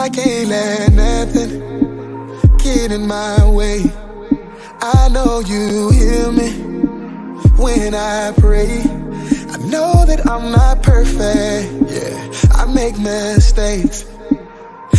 I can't let nothing get in my way. I know you hear me when I pray. I know that I'm not perfect, yeah, I make mistakes.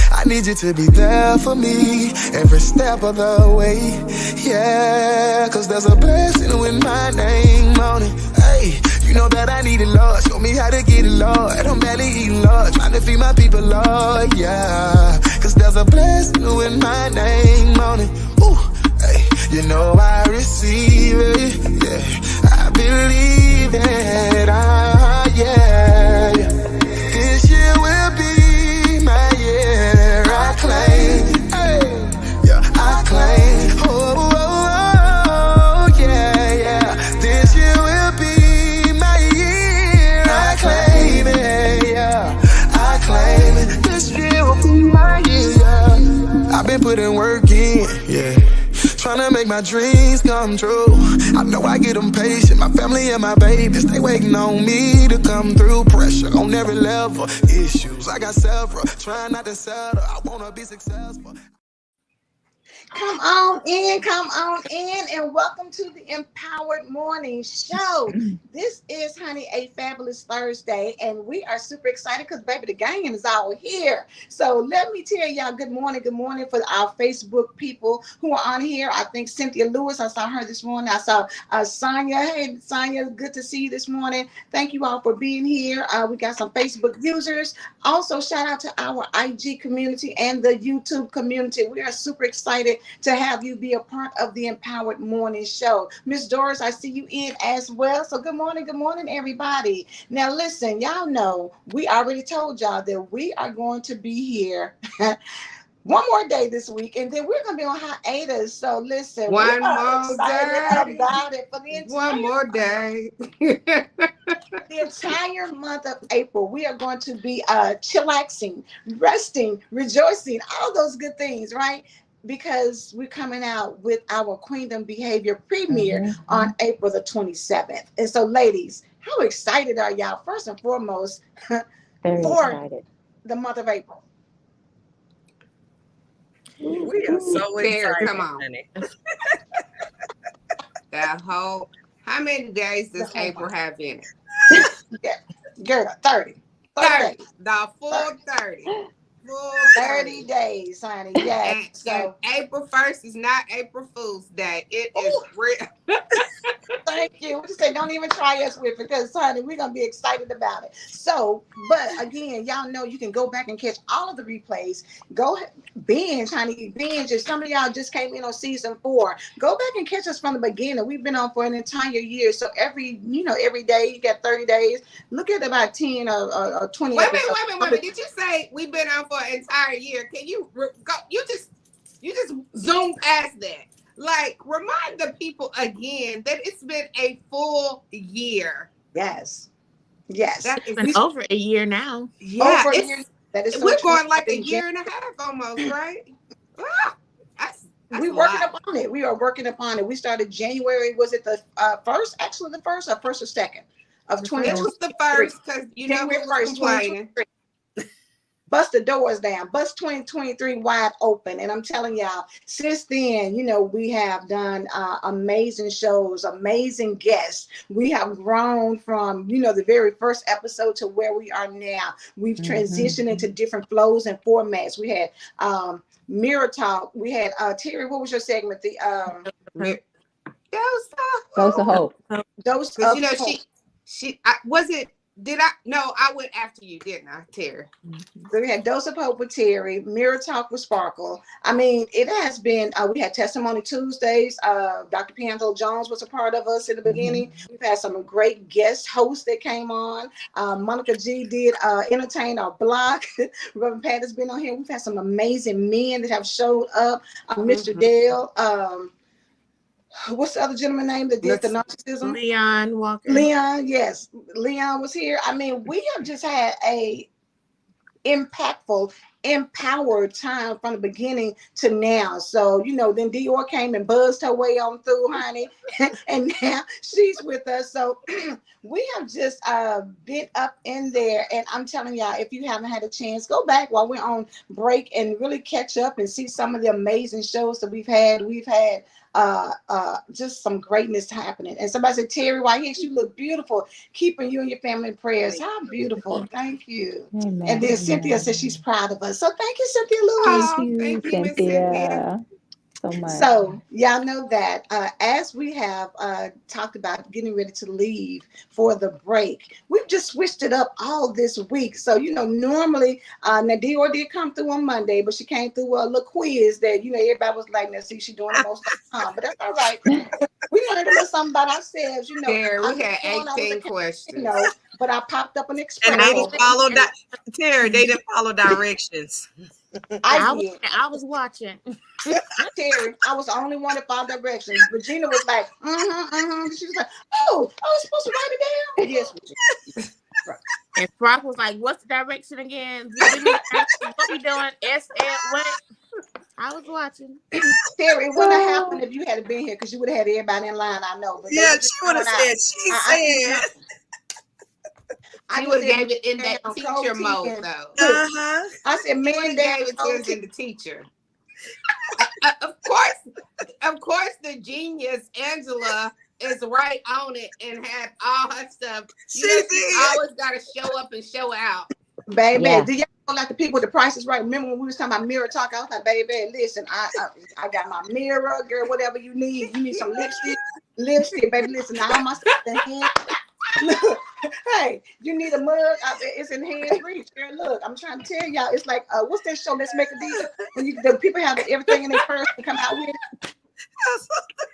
I need you to be there for me every step of the way, yeah, cause there's a blessing with my name on it. Hey, you know that I need it, Lord. Show me how to get it, Lord. I'm barely eating, Lord. Trying to feed my people, Lord, yeah, cause there's a blessing with my name on it. Ooh, hey, you know I receive it, yeah, I believe it, yeah. This year will be my year. I claim, hey, yeah, I claim. Oh, yeah, yeah. This year will be my year. I claim it, yeah. I claim it. This year will be my year. Yeah. I've been putting work in, yeah. Trying to make my dreams come true. I know I get impatient. My family and my babies, they waiting on me to come through. Pressure on every level. Issues, I got several. Trying not to settle. I want to be successful. Come on in, and welcome to the Empowered Morning Show. This is, honey, a fabulous Thursday, and we are super excited because, baby, the gang is all here. So let me tell y'all good morning for our Facebook people who are on here. I think Cynthia Lewis, I saw her this morning. I saw Sonia. Hey, Sonia, good to see you this morning. Thank you all for being here. We got some Facebook users. Also, shout out to our IG community and the YouTube community. We are super excited to have you be a part of the Empowered Morning Show. Miss Doris, I see you in as well. So good morning, everybody. Now listen, y'all know we already told y'all that we are going to be here one more day this week, and then we're going to be on hiatus. So listen, one we are more excited day. about it for the entire One more day. The entire month of April, we are going to be chillaxing, resting, rejoicing, all those good things, right? Because we're coming out with our Queendom Behavior premiere on April the 27th. And so, ladies, how excited are y'all, first and foremost, for the month of April? We are so excited. Come on. That whole, how many days does April have in it? Yeah, girl, 30. 30. The full 30. Full 30 days, honey. Yes. And April 1st is not April Fool's Day. It is real. Thank you. We just say don't even try us with it because, honey, we're going to be excited about it. So, but again, y'all know you can go back and catch all of the replays. Go binge, honey. Binge. If some of y'all just came in on season 4, go back and catch us from the beginning. We've been on for an entire year. So every day, you got 30 days. Look at about 10 or 20 Wait a minute. Did you say we've been on for an entire year? Can you go? You just zoom past that. Like, remind the people again that it's been a full year. Yes. It's been over a year now. Yeah, over a year. That is so we're true. going like a year and a half almost, right? We're working upon it. We are working upon it. We started January. Was it the first? Actually, the first or second of 2023. It was the first because January 1st, 2023. Bust the doors down, bust 2023 wide open. And I'm telling y'all, since then, we have done amazing shows, amazing guests. We have grown from, the very first episode to where we are now. We've transitioned into different flows and formats. We had Mirror Talk. We had Terry, what was your segment? The Dose of Hope. Dose of Hope. I went after you, didn't I, Terry? So we had Dose of Hope with Terry, Mirror Talk with Sparkle. I mean, it has been, we had Testimony Tuesdays. Dr. Pianto Jones was a part of us in the beginning. We've had some great guest hosts that came on. Monica G did Entertain Our Block. Reverend Pat has been on here. We've had some amazing men that have showed up. Mr. Dale. What's the other gentleman name that did the narcissism? Leon Walker. Leon, yes. Leon was here. I mean, we have just had a impactful empowered time from the beginning to now. So, then Dior came and buzzed her way on through, honey. And now she's with us. So we have just been up in there. And I'm telling y'all, if you haven't had a chance, go back while we're on break and really catch up and see some of the amazing shows that we've had. We've had just some greatness happening. And somebody said, Terry White Hicks, you look beautiful, keeping you and your family in prayers. How beautiful. Thank you. Amen. And then Cynthia says she's proud of us. So thank you, Cynthia Lewis. Thank you, Miss Cynthia. Cynthia. So much. So y'all know that as we have talked about getting ready to leave for the break, we've just switched it up all this week. So, normally Nadia did come through on Monday, but she came through a little quiz that, everybody was like, now see, she's doing the most of the time, but that's all right. We learned a little something about ourselves, Terry, we had 18 questions. But I popped up an express. And they didn't follow Terry, they didn't follow directions. I was watching. Terry, I was the only one that followed directions. Regina was like, She was like, oh, I was supposed to write it down. Yes, Regina. Right. And Brock was like, what's the direction again? What we doing? What? I was watching. Terry, it wouldn't have happened if you had been here because you would have had everybody in line. I know. But yeah, she would have said, she said. I would have gave it in that teacher mode, though. I said, man, gave it to us in the teacher. Of course, the genius Angela is right on it and had all her stuff. She always got to show up and show out. Baby, do y'all know like the people with the prices right? Remember when we was talking about mirror talk? I was like, baby, listen, I got my mirror, girl, whatever you need. You need some lipstick, baby. Listen, all my stuff in hand. Look, hey, you need a mug? It's in hands reach. Girl, look, I'm trying to tell y'all. It's like, what's that show? Let's Make a Deal. When the people have everything in their purse and come out with it.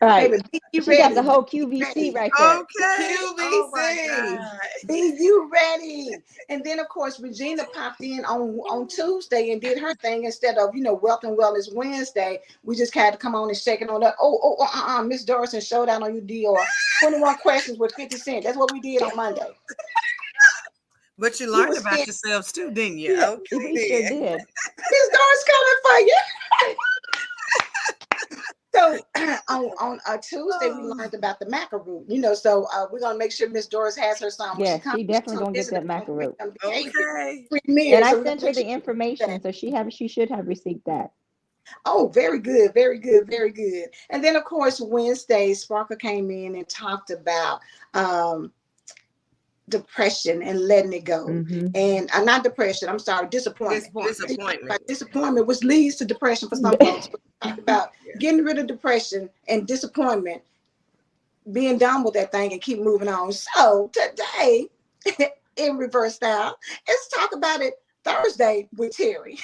All right. Baby, you got the whole QVC right there. Okay. QVC. Be you ready? And then, of course, Regina popped in on Tuesday and did her thing instead of, Wealth and Wellness Wednesday. We just had to come on and shake it on up. Miss Doris and Showdown on you, Dior. 21 questions with 50 cents. That's what we did on Monday. But you learned about yourselves too, didn't you? Yeah, okay. We sure did. Miss Doris coming for you. So on Tuesday, we learned about the macaroon, so we're going to make sure Miss Doris has her son. Yeah, she definitely going to get that macaroon. Okay. And I sent her the information, so she should have received that. Oh, very good, very good, very good. And then, of course, Wednesday, Sparkle came in and talked about depression and letting it go. And not depression, I'm sorry, disappointment. Disappointment, which leads to depression for some folks. Talk about getting rid of depression and disappointment, being done with that thing and keep moving on. So today, in reverse style, let's talk about it Thursday with Terry.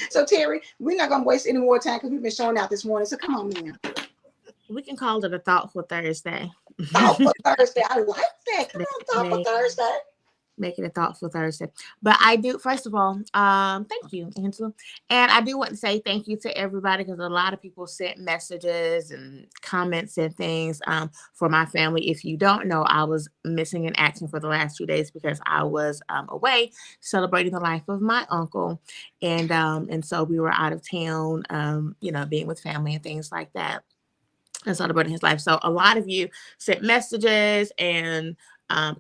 So Terry, we're not going to waste any more time because we've been showing out this morning. So come on, man. We can call it a Thoughtful Thursday. Thoughtful Thursday. I like that. Come on, Thoughtful Thursday. Make it a Thoughtful Thursday. But I do, first of all, thank you, Angela. And I do want to say thank you to everybody because a lot of people sent messages and comments and things for my family. If you don't know, I was missing in action for the last 2 days because I was away celebrating the life of my uncle. And so we were out of town, being with family and things like that and celebrating his life. So a lot of you sent messages and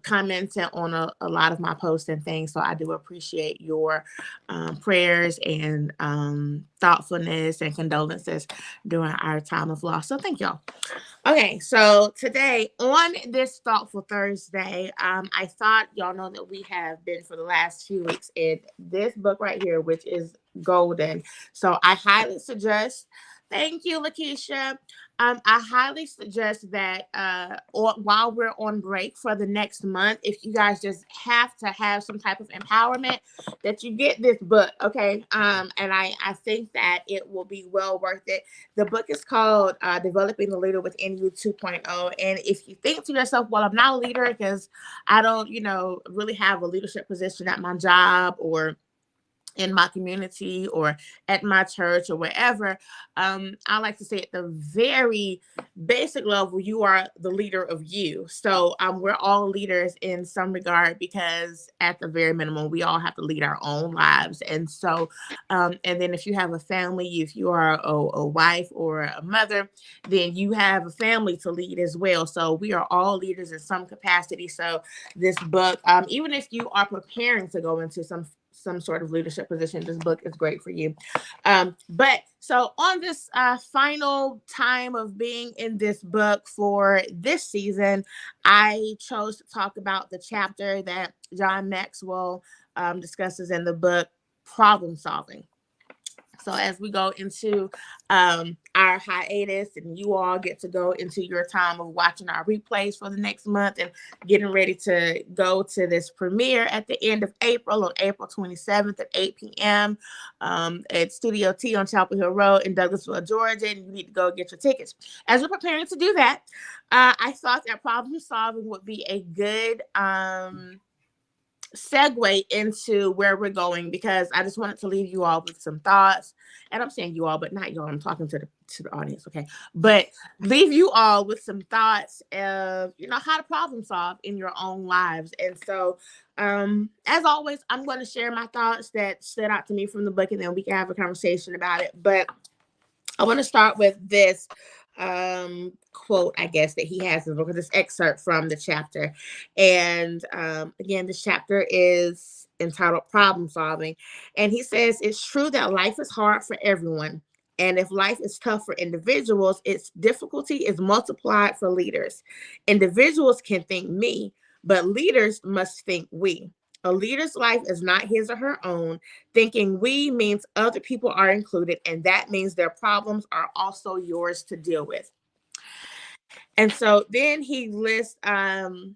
commenting on a lot of my posts and things. So I do appreciate your prayers and thoughtfulness and condolences during our time of loss. So thank y'all. Okay, so today on this Thoughtful Thursday, I thought y'all know that we have been for the last few weeks in this book right here, which is golden. So I highly suggest, thank you, Lakeisha. I highly suggest that while we're on break for the next month, if you guys just have to have some type of empowerment, that you get this book, okay? And I think that it will be well worth it. The book is called Developing the Leader Within You 2.0. And if you think to yourself, well, I'm not a leader because I don't, really have a leadership position at my job, or in my community or at my church or wherever, I like to say at the very basic level, you are the leader of you. So we're all leaders in some regard, because at the very minimum, we all have to lead our own lives. And so, and then if you have a family, if you are a wife or a mother, then you have a family to lead as well. So we are all leaders in some capacity. So this book, even if you are preparing to go into some sort of leadership position, this book is great for you. But so on this final time of being in this book for this season, I chose to talk about the chapter that John Maxwell discusses in the book, Problem Solving. So as we go into our hiatus, and you all get to go into your time of watching our replays for the next month and getting ready to go to this premiere at the end of April, on April 27th at 8 p.m. At Studio T on Chapel Hill Road in Douglasville, Georgia, and you need to go get your tickets. As we're preparing to do that, I thought that problem solving would be a good segue into where we're going, because I just wanted to leave you all with some thoughts. And I'm saying you all, but not y'all. I'm talking to the audience, okay? But leave you all with some thoughts of, how to problem solve in your own lives. And so, as always, I'm going to share my thoughts that stood out to me from the book, and then we can have a conversation about it. But I want to start with this quote, I guess, that he has in the book, this excerpt from the chapter. And again, this chapter is entitled Problem Solving. And he says, it's true that life is hard for everyone. And if life is tough for individuals, its difficulty is multiplied for leaders. Individuals can think me, but leaders must think we. A leader's life is not his or her own. Thinking we means other people are included, and that means their problems are also yours to deal with. And so then he lists some,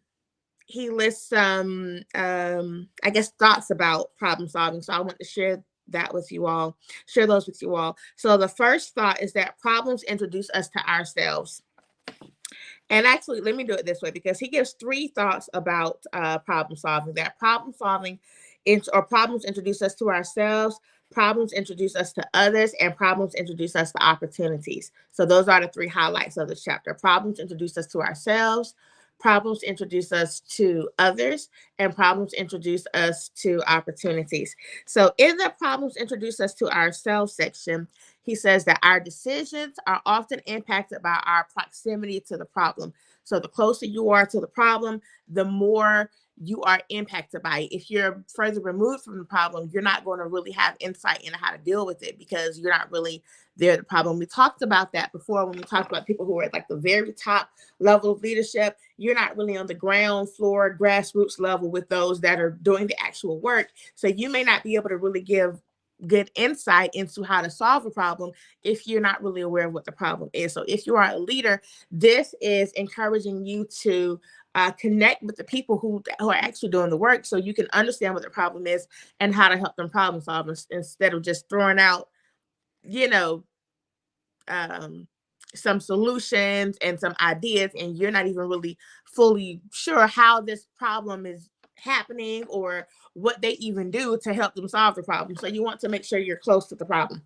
I guess, thoughts about problem solving. So I want to share those with you all. So the first thought is that problems introduce us to ourselves. And actually, let me do it this way, because he gives 3 thoughts about problem solving. That problem solving problems introduce us to ourselves, problems introduce us to others, and problems introduce us to opportunities. So those are the 3 highlights of this chapter. Problems introduce us to ourselves, problems introduce us to others, and problems introduce us to opportunities. So in the problems introduce us to ourselves section, he says that our decisions are often impacted by our proximity to the problem. So the closer you are to the problem, the more you are impacted by it. If you're further removed from the problem, you're not going to really have insight into how to deal with it, because you're not really there. The problem. We talked about that before when we talked about people who are at like the very top level of leadership. You're not really on the ground floor, grassroots level with those that are doing the actual work. So you may not be able to really give good insight into how to solve a problem if you're not really aware of what the problem is. So if you are a leader, this is encouraging you to connect with the people who are actually doing the work, so you can understand what the problem is and how to help them problem solve, instead of just throwing out, some solutions and some ideas, and you're not even really fully sure how this problem is happening or what they even do to help them solve the problem. So you want to make sure you're close to the problem.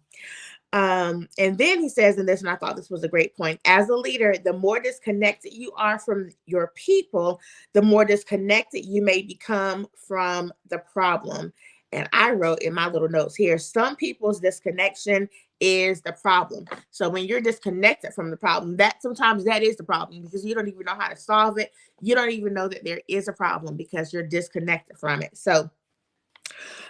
And then he says in this, and I thought this was a great point, as a leader, the more disconnected you are from your people, the more disconnected you may become from the problem. And I wrote in my little notes here, some people's disconnection is the problem. So when you're disconnected from the problem, sometimes that is the problem, because you don't even know how to solve it. You don't even know that there is a problem because you're disconnected from it. So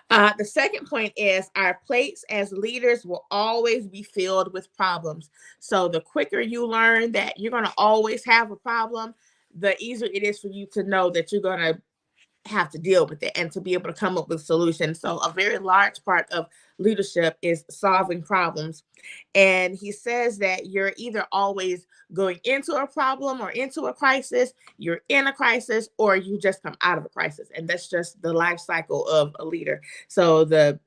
the second point is our plates as leaders will always be filled with problems. So the quicker you learn that you're going to always have a problem, the easier it is for you to know that you're going to have to deal with it and to be able to come up with solutions. So a very large part of leadership is solving problems. And he says that you're either always going into a problem or into a crisis, you're in a crisis, or you just come out of a crisis. And that's just the life cycle of a leader. So the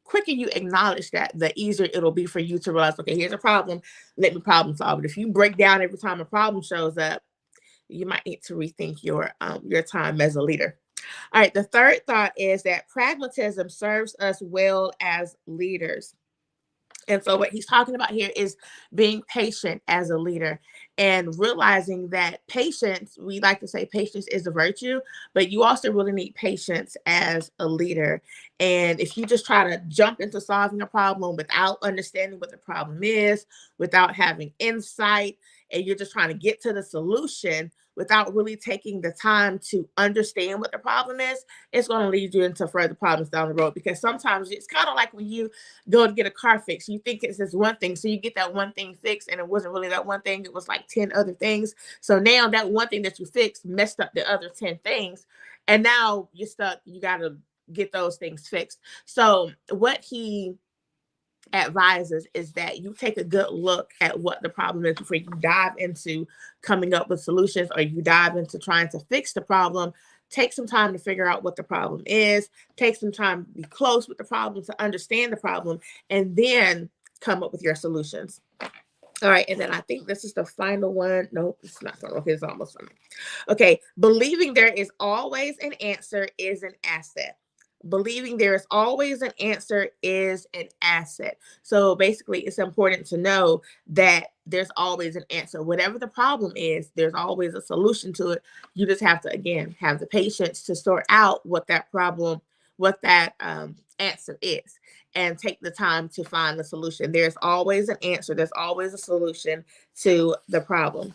quicker you acknowledge that, the easier it'll be for you to realize, okay, here's a problem, let me problem solve it. If you break down every time a problem shows up, you might need to rethink your time as a leader. All right, the third thought is that pragmatism serves us well as leaders. And so what he's talking about here is being patient as a leader and realizing that patience, we like to say patience is a virtue, but you also really need patience as a leader. And if you just try to jump into solving a problem without understanding what the problem is, without having insight, and you're just trying to get to the solution without really taking the time to understand what the problem is, it's going to lead you into further problems down the road. Because sometimes it's kind of like when you go to get a car fixed. You think it's this one thing. So you get that one thing fixed and it wasn't really that one thing. It was like 10 other things. So now that one thing that you fixed messed up the other 10 things. And now you're stuck. You got to get those things fixed. So what he advises is that you take a good look at what the problem is before you dive into coming up with solutions or you dive into trying to fix the problem. Take some time to figure out what the problem is. Take some time to be close with the problem to understand the problem, and then come up with your solutions. All right, and then I think this is the final one. Nope, it's not final. Okay, it's almost final. Okay, believing there is always an answer is an asset. Believing there is always an answer is an asset. So basically, it's important to know that there's always an answer. Whatever the problem is, there's always a solution to it. You just have to, again, have the patience to sort out what that problem, what that answer is, and take the time to find the solution. There's always an answer. There's always a solution to the problem.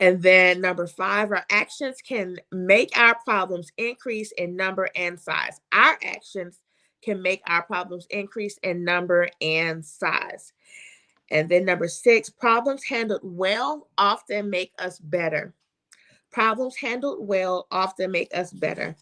And then number 5, our actions can make our problems increase in number and size. Our actions can make our problems increase in number and size. And then number 6, problems handled well often make us better. Problems handled well often make us better.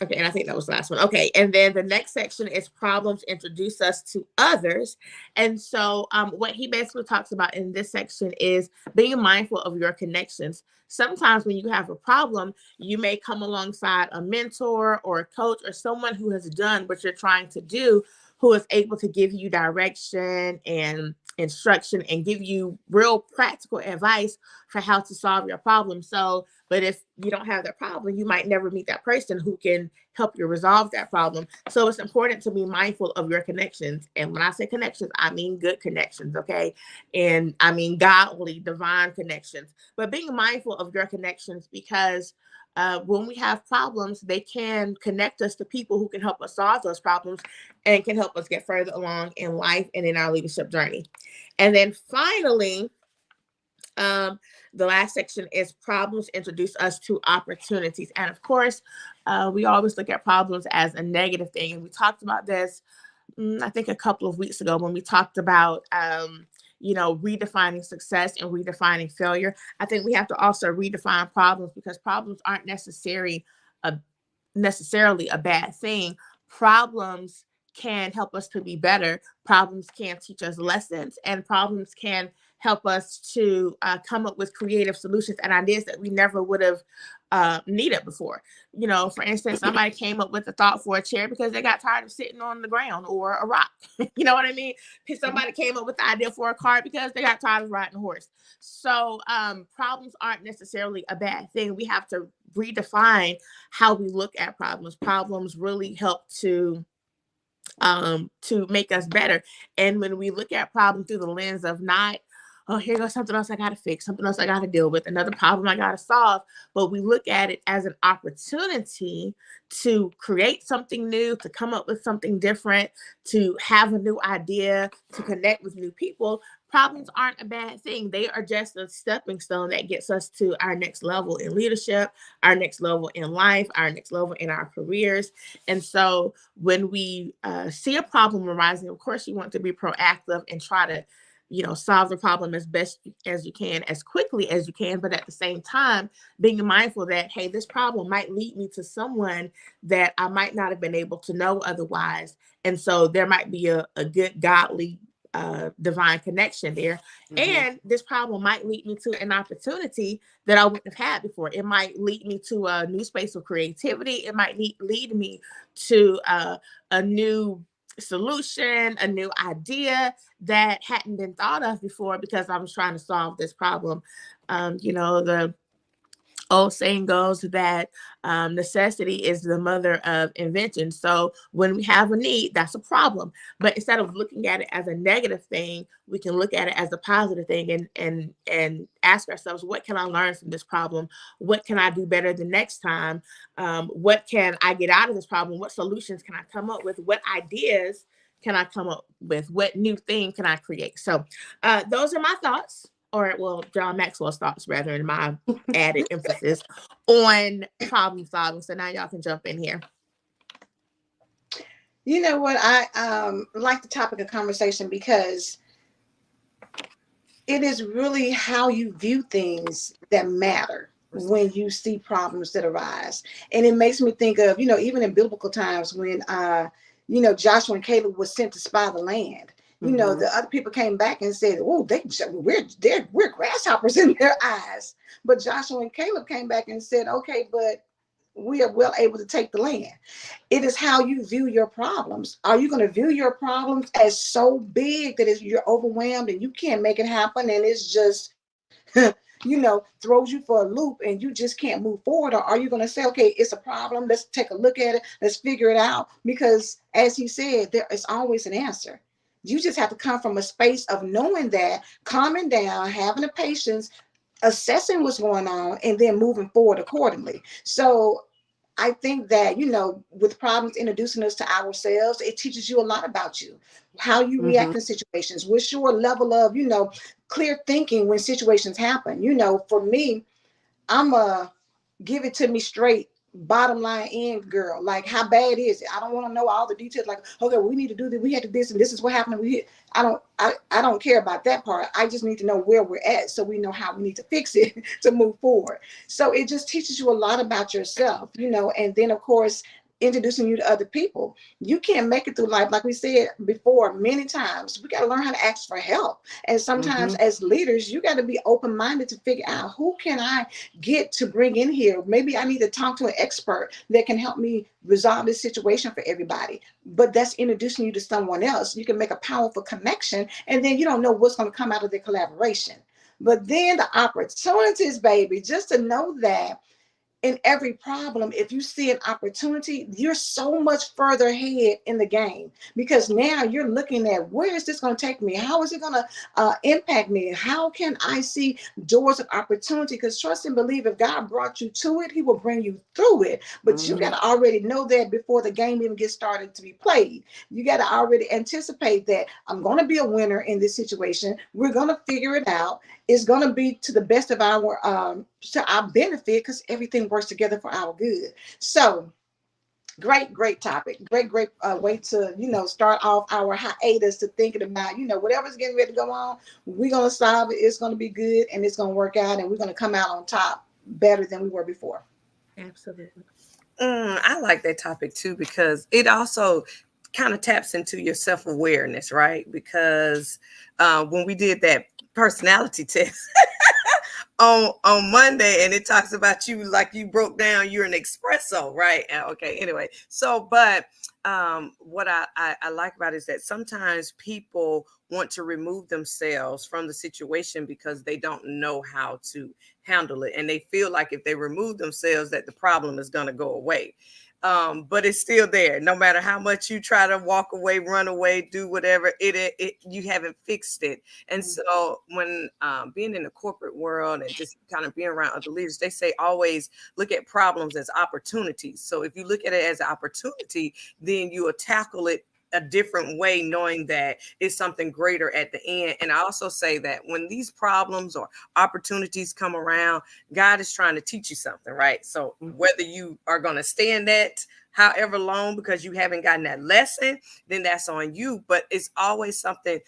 Okay, and I think that was the last one. Okay, and then the next section is problems introduce us to others. And so what he basically talks about in this section is being mindful of your connections. Sometimes when you have a problem, you may come alongside a mentor or a coach or someone who has done what you're trying to do, who is able to give you direction and instruction and give you real practical advice for how to solve your problem. So, but if you don't have that problem, you might never meet that person who can help you resolve that problem. So it's important to be mindful of your connections. And when I say connections, I mean good connections, okay? And I mean godly, divine connections. But being mindful of your connections, because when we have problems, they can connect us to people who can help us solve those problems and can help us get further along in life and in our leadership journey. And then finally, the last section is problems introduce us to opportunities. And of course, we always look at problems as a negative thing. And we talked about this, I think a couple of weeks ago when we talked about redefining success and redefining failure. I think we have to also redefine problems, because problems aren't necessarily a bad thing. Problems can help us to be better. Problems can teach us lessons, and problems can help us to come up with creative solutions and ideas that we never would have needed before. You know, for instance, somebody came up with a thought for a chair because they got tired of sitting on the ground or a rock. You know what I mean? Somebody came up with the idea for a car because they got tired of riding a horse. So problems aren't necessarily a bad thing. We have to redefine how we look at problems. Problems really help to make us better. And when we look at problems through the lens of not, oh, here goes something else I got to fix, something else I got to deal with, another problem I got to solve. But we look at it as an opportunity to create something new, to come up with something different, to have a new idea, to connect with new people. Problems aren't a bad thing. They are just a stepping stone that gets us to our next level in leadership, our next level in life, our next level in our careers. And so when we see a problem arising, of course, you want to be proactive and try to solve the problem as best as you can, as quickly as you can, but at the same time, being mindful that, hey, this problem might lead me to someone that I might not have been able to know otherwise. And so there might be a good, godly, divine connection there. Mm-hmm. And this problem might lead me to an opportunity that I wouldn't have had before. It might lead me to a new space of creativity. It might lead me to a new solution, a new idea that hadn't been thought of before because I was trying to solve this problem. The old saying goes that necessity is the mother of invention. So when we have a need, that's a problem. But instead of looking at it as a negative thing, we can look at it as a positive thing and ask ourselves, what can I learn from this problem? What can I do better the next time? What can I get out of this problem? What solutions can I come up with? What ideas can I come up with? What new thing can I create? So those are my thoughts, or well, John Maxwell's thoughts rather, and my added emphasis on problem solving. So now y'all can jump in here. You know what? I like the topic of conversation because it is really how you view things that matter when you see problems that arise. And it makes me think of, you know, even in biblical times when, you know, Joshua and Caleb was sent to spy the land. You know, the other people came back and said, "Oh, we're grasshoppers in their eyes." But Joshua and Caleb came back and said, "Okay, but we are well able to take the land." It is how you view your problems. Are you going to view your problems as so big that you're overwhelmed and you can't make it happen, and it's just, you know, throws you for a loop and you just can't move forward? Or are you going to say, okay, it's a problem, let's take a look at it, let's figure it out? Because as he said, there is always an answer. You just have to come from a space of knowing that, calming down, having the patience, assessing what's going on, and then moving forward accordingly. So I think that, you know, with problems introducing us to ourselves, it teaches you a lot about you, how you react in situations, what's your level of, you know, clear thinking when situations happen. You know, for me, I'm a give it to me straight, bottom line end girl. Like, how bad is it? I don't want to know all the details. Like, okay, we need to do this, we had to do this, and this is what happened. I don't care about that part. I just need to know where we're at so we know how we need to fix it to move forward. So it just teaches you a lot about yourself, you know. And then of course, introducing you to other people. You can't make it through life, like we said before many times. We got to learn how to ask for help. And sometimes as leaders, you got to be open-minded to figure out, who can I get to bring in here? Maybe I need to talk to an expert that can help me resolve this situation for everybody. But that's introducing you to someone else. You can make a powerful connection, and then you don't know what's going to come out of the collaboration. But then the opportunities, baby, just to know that in every problem, if you see an opportunity, you're so much further ahead in the game, because now you're looking at, where is this going to take me? How is it going to impact me? How can I see doors of opportunity? Because trust and believe, if God brought you to it, he will bring you through it. But you got to already know that before the game even gets started to be played. You got to already anticipate that I'm going to be a winner in this situation. We're going to figure it out. It's going to be to the best of our benefit, because everything works together for our good. So great topic. Great way to, you know, start off our hiatus to thinking about, you know, whatever's getting ready to go on, we're going to solve it. It's going to be good, and it's going to work out, and we're going to come out on top better than we were before. Absolutely. I like that topic too, because it also kind of taps into your self-awareness, right? Because when we did that personality test on Monday, and it talks about you, like you broke down, you're an espresso, right? Okay, anyway, so but what I like about it is that sometimes people want to remove themselves from the situation because they don't know how to handle it, and they feel like if they remove themselves that the problem is going to go away. But it's still there. No matter how much you try to walk away, run away, do whatever, you haven't fixed it. And so when being in the corporate world and just kind of being around other leaders, they say always look at problems as opportunities. So if you look at it as an opportunity, then you will tackle it a different way, knowing that it's something greater at the end. And I also say that when these problems or opportunities come around, God is trying to teach you something, right? So whether you are going to stay in that however long because you haven't gotten that lesson, then that's on you. But it's always something,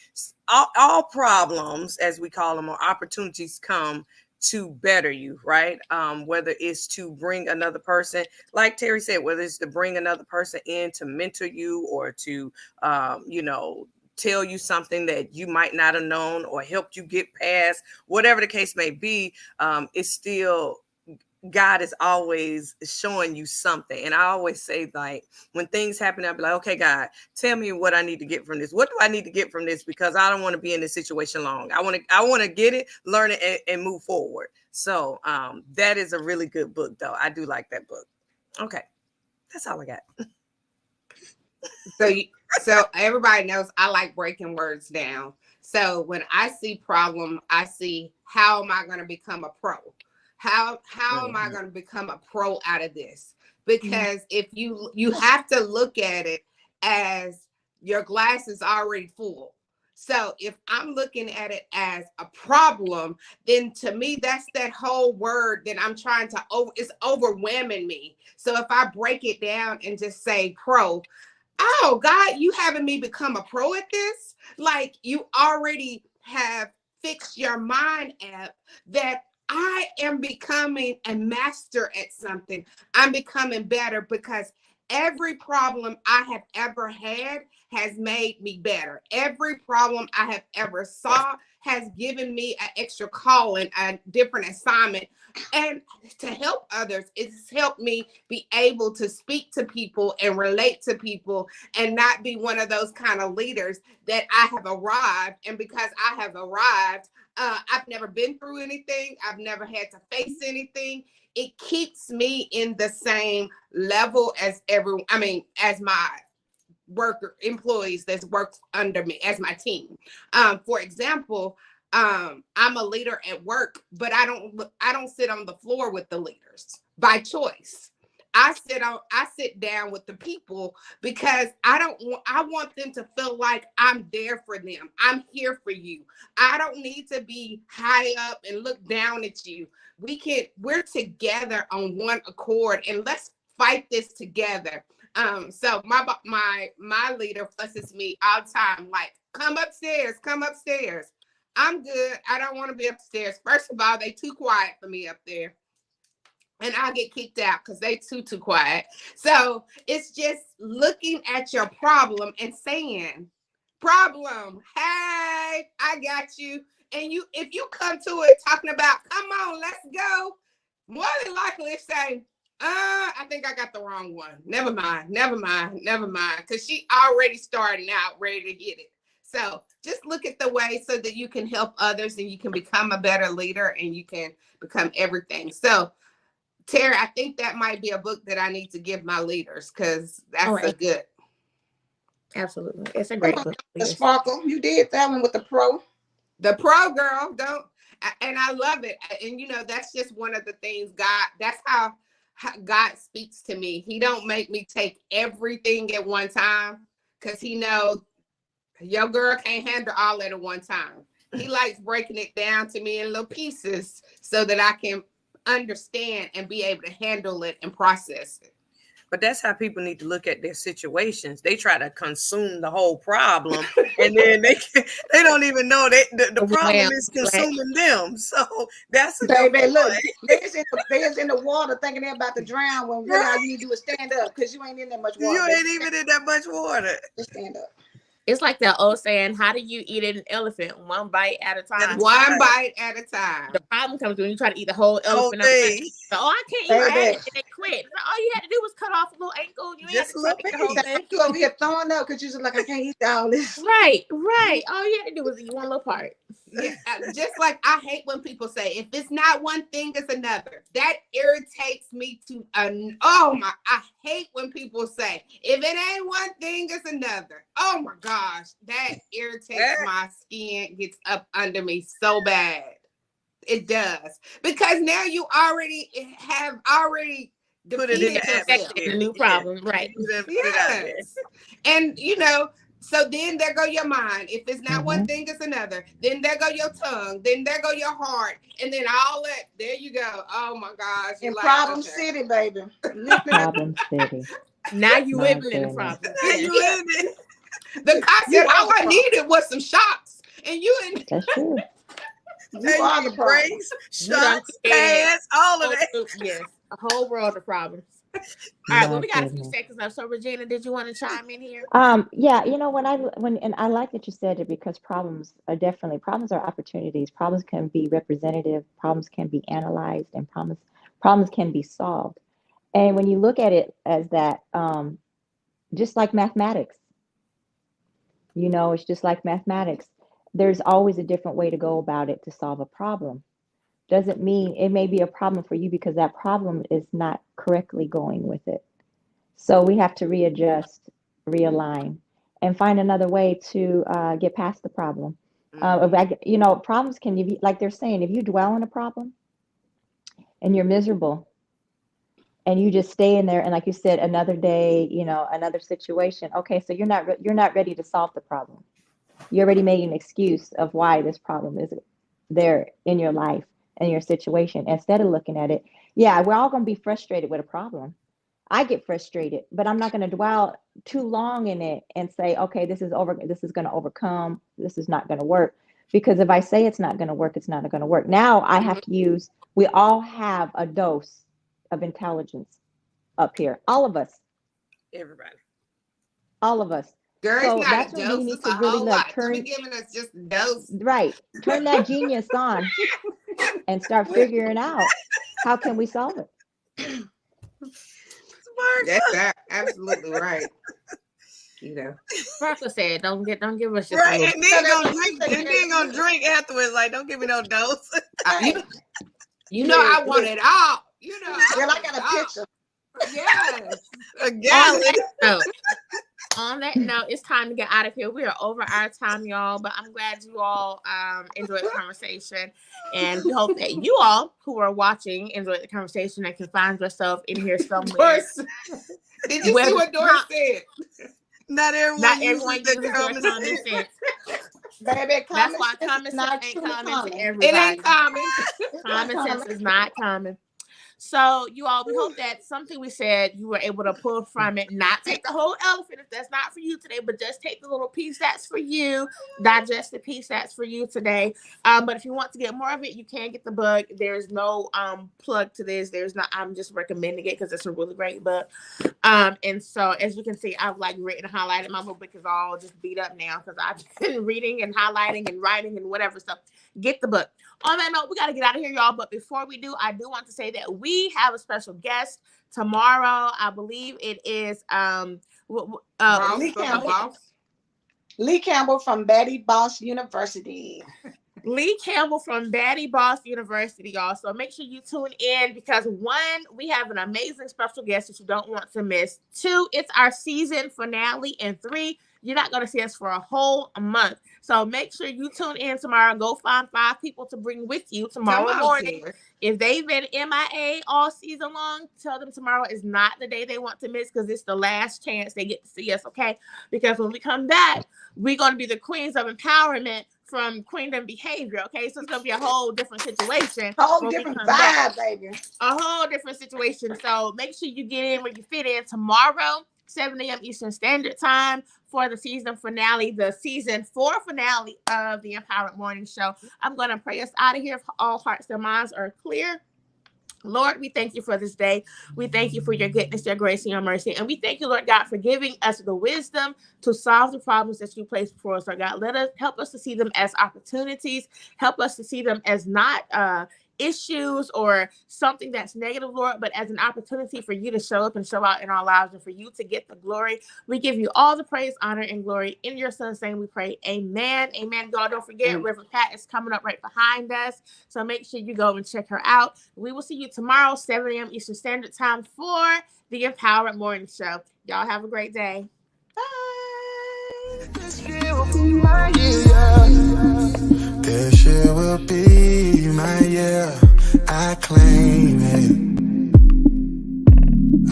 all problems, as we call them, or opportunities come to better you, right? Whether it's to bring another person, like Terry said, whether it's to bring another person in to mentor you, or to, you know, tell you something that you might not have known, or help you get past, whatever the case may be, it's still, God is always showing you something. And I always say, like, when things happen, I'll be like, okay, God, tell me what I need to get from this. What do I need to get from this? Because I don't want to be in this situation long. I want to get it, learn it, and move forward. So that is a really good book, though. I do like that book. Okay, that's all I got. So everybody knows I like breaking words down. So when I see problem, I see, how am I going to become a pro? How am I going to become a pro out of this? Because if you have to look at it as your glass is already full. So if I'm looking at it as a problem, then to me, that's that whole word that I'm trying to it's overwhelming me. So if I break it down and just say pro, oh God, you having me become a pro at this? Like, you already have fixed your mind up that I am becoming a master at something. I'm becoming better because every problem I have ever had has made me better. Every problem I have ever saw has given me an extra calling, a different assignment. And to help others, it's helped me be able to speak to people and relate to people and not be one of those kind of leaders that I have arrived. And because I have arrived, I've never been through anything. I've never had to face anything. It keeps me in the same level as as my employees that work under me, as my team. For example, I'm a leader at work, but I don't sit on the floor with the leaders by choice. I sit down with the people because I want them to feel like I'm there for them. I'm here for you. I don't need to be high up and look down at you. We're together on one accord, and let's fight this together. So my leader fusses me all the time, like, come upstairs. I'm good. I don't want to be upstairs. First of all, they too quiet for me up there. And I'll get kicked out because they too quiet. So it's just looking at your problem and saying, problem, hey, I got you. And if you come to it talking about, come on, let's go, more than likely say, I think I got the wrong one. Never mind. Because she already starting out ready to hit it. So just look at the way so that you can help others and you can become a better leader and you can become everything. So Terry, I think that might be a book that I need to give my leaders because that's a good. Absolutely. It's a great book. Sparkle, you did that one with the pro. The pro girl, and I love it. And that's just one of the things that's how God speaks to me. He don't make me take everything at one time because he knows your girl can't handle all at one time. He likes breaking it down to me in little pieces so that I can understand and be able to handle it and process it. But that's how people need to look at their situations. They try to consume the whole problem, and then they don't even know that the problem is consuming them. So that's a baby. Look, they is in the water thinking they're about to drown when really all you need to do is stand up because you ain't in that much water. You ain't even in that much water. Just stand up. It's like that old saying, how do you eat an elephant? One bite at a time. One bite at a time. The problem comes when you try to eat the whole elephant. So, I can't eat that. And they quit. So all you had to do was cut off a little ankle. You ain't have to eat the whole thing. You over here throwing up because you're just like, I can't eat all this. Right. All you had to do was eat one little part. Yeah, just like I hate when people say, if it's not one thing, it's another. That irritates me I hate when people say, if it ain't one thing, it's another. Oh my gosh, that irritates my skin, gets up under me so bad. It does. Because now you already put it in the new problem, right? Yes. And so then there go your mind. If it's not one thing, it's another. Then there go your tongue. Then there go your heart. And then all that, there you go. Oh my gosh. In Problem City, baby. Problem City. Now you living in the problem. You living. The cop said all I needed was some shots. And you in. That's true. You are the problem. Shots, pads, all of that. Yes. A whole world of problems. All right, well, we got a few seconds left. So, Regina, did you want to chime in here? Yeah, when I like that you said it because problems are opportunities. Problems can be representative, problems can be analyzed, and problems can be solved. And when you look at it as that, just like mathematics, it's just like mathematics. There's always a different way to go about it to solve a problem. doesn't mean it may be a problem for you because that problem is not correctly going with it. So we have to readjust, realign, and find another way to get past the problem. Problems can be, like they're saying, if you dwell on a problem and you're miserable and you just stay in there, and like you said, another day, another situation. Okay, so you're not ready to solve the problem. You already made an excuse of why this problem is there in your life and your situation. Instead of looking at it, yeah, we're all going to be frustrated with a problem. I get frustrated, but I'm not going to dwell too long in it and say, okay, this is going to overcome, this is not going to work. Because if I say it's not going to work, it's not going to work. Now I have to we all have a dose of intelligence up here. All of us. Everybody. All of us. Girl, So it's not that's a when dose, we need it's to a really whole lot. Don't be giving us just a dose. Right. Turn that genius on and start figuring out how can we solve it. That's absolutely right. Sparkle said, "Don't give us just right." a And then gonna drink afterwards. Like, don't give me no dose. I want it all. Girl, I got a picture. Yes. Again. On that note, it's time to get out of here. We are over our time, y'all, but I'm glad you all enjoyed the conversation. And we hope that you all who are watching enjoyed the conversation and can find yourself in here somewhere. Did you see what Doris said? Not everyone uses their common sense. Baby, that's why common sense ain't common to everybody. It ain't common. Common sense is not common. So you all, we hope that something we said you were able to pull from it. Not take the whole elephant if that's not for you today, but just take the little piece that's for you. Digest the piece that's for you today. But if you want to get more of it, you can get the book. There's no plug to this. I'm just recommending it because it's a really great book. And so as you can see, I've written and highlighted. My book is all just beat up now because I've been reading and highlighting and writing and whatever stuff. Get the book. On that note, we got to get out of here, y'all. But before we do, I do want to say that we have a special guest tomorrow. I believe it is Lee Campbell from Betty Boss University. Lee Campbell from Betty Boss University, y'all. So make sure you tune in because 1, we have an amazing special guest that you don't want to miss. 2, it's our season finale. And 3, you're not going to see us for a whole month. So make sure you tune in tomorrow and go find 5 people to bring with you tomorrow morning. If they've been MIA all season long, tell them tomorrow is not the day they want to miss because it's the last chance they get to see us, okay? Because when we come back, we're going to be the queens of empowerment from Queendom Behavior, okay? So it's going to be a whole different situation. A whole different vibe, baby. A whole different situation. So make sure you get in where you fit in tomorrow, 7 a.m. Eastern Standard Time for the season finale, the season 4 finale of the Empowered Morning Show. I'm going to pray us out of here if all hearts and minds are clear. Lord, we thank you for this day. We thank you for your goodness, your grace, and your mercy. And we thank you, Lord God, for giving us the wisdom to solve the problems that you place before us, Lord God. Help us to see them as opportunities. Help us to see them as not issues or something that's negative, Lord, but as an opportunity for you to show up and show out in our lives and for you to get the glory. We give you all the praise, honor, and glory. In your son's name we pray. Amen. Amen. God, don't forget, Reverend Pat is coming up right behind us. So make sure you go and check her out. We will see you tomorrow, 7 a.m. Eastern Standard Time for the Empowered Morning Show. Y'all have a great day. Bye. This year will be my year. This year will be my year. I claim it.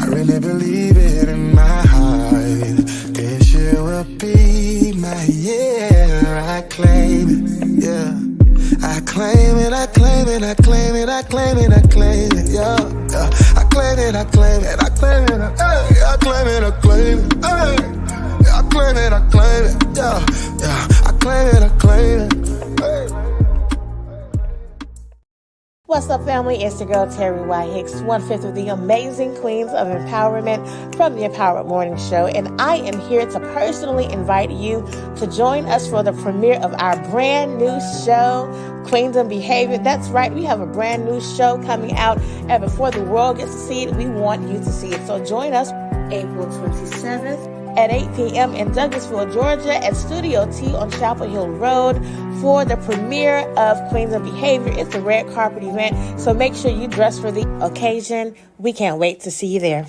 I really believe it in my heart. This year will be my year. I claim it. Yeah. I claim it, I claim it, I claim it, I claim it, I claim it, yeah, yeah. I claim it, I claim it, I claim it, I claim it, I claim it, I claim it, I claim it, yeah, yeah. I claim it, I claim it. What's up, family? It's your girl, Terry Y. Hicks, 1/5 of the amazing queens of empowerment from the Empowered Morning Show. And I am here to personally invite you to join us for the premiere of our brand new show, Queendom Behavior. That's right. We have a brand new show coming out. And before the world gets to see it, we want you to see it. So join us April 27th at 8 p.m. in Douglasville, Georgia at Studio T on Chapel Hill Road for the premiere of Queens of Behavior. It's a red carpet event, so make sure you dress for the occasion. We can't wait to see you there.